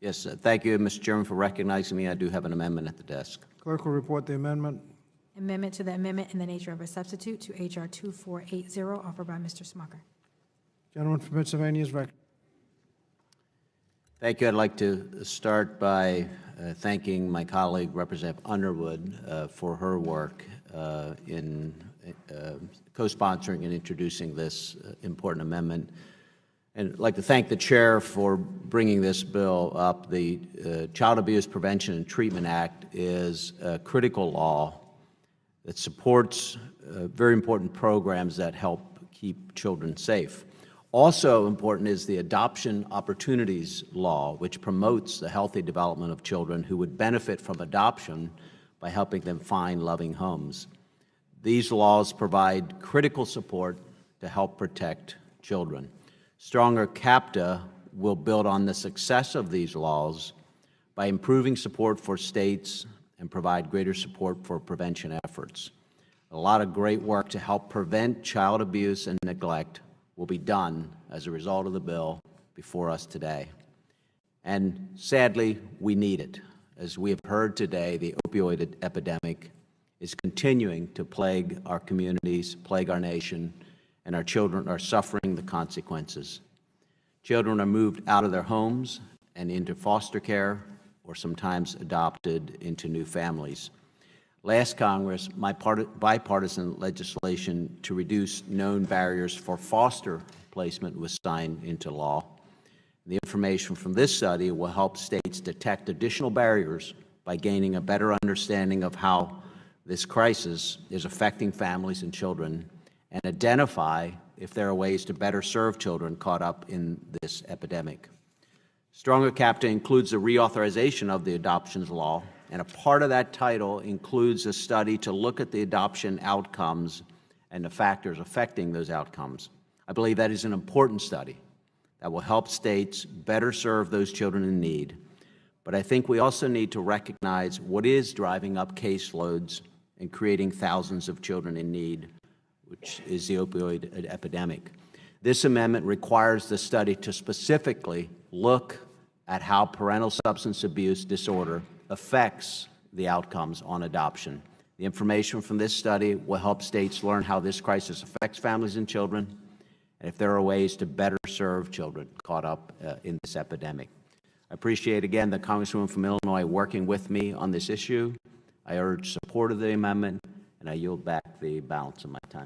Yes, thank you, Mr. Chairman, for recognizing me. I do have an amendment at the desk. Clerk will report the amendment. Amendment to the amendment in the nature of a substitute to H.R. 2480, offered by Mr. Smucker. Gentleman from Pennsylvania is recognized. Thank you. I'd like to start by thanking my colleague, Representative Underwood, for her work in co-sponsoring and introducing this important amendment. And I'd like to thank the chair for bringing this bill up. The Child Abuse Prevention and Treatment Act is a critical law that supports very important programs that help keep children safe. Also important is the Adoption Opportunities Law, which promotes the healthy development of children who would benefit from adoption by helping them find loving homes. These laws provide critical support to help protect children. Stronger CAPTA will build on the success of these laws by improving support for states and provide greater support for prevention efforts. A lot of great work to help prevent child abuse and neglect will be done as a result of the bill before us today. And sadly, we need it. As we have heard today, the opioid epidemic is continuing to plague our communities, plague our nation, and our children are suffering the consequences. Children are moved out of their homes and into foster care, or sometimes adopted into new families. Last Congress, my bipartisan legislation to reduce known barriers for foster placement was signed into law. The information from this study will help states detect additional barriers by gaining a better understanding of how this crisis is affecting families and children, and identify if there are ways to better serve children caught up in this epidemic. Stronger CAPTA includes the reauthorization of the adoptions law, and a part of that title includes a study to look at the adoption outcomes and the factors affecting those outcomes. I believe that is an important study that will help states better serve those children in need. But I think we also need to recognize what is driving up caseloads and creating thousands of children in need, which is the opioid epidemic. This amendment requires the study to specifically look at how parental substance abuse disorder affects the outcomes on adoption. The information from this study will help states learn how this crisis affects families and children, and if there are ways to better serve children caught up in this epidemic. I appreciate, again, the Congresswoman from Illinois working with me on this issue. I urge support of the amendment, and I yield back the balance of my time.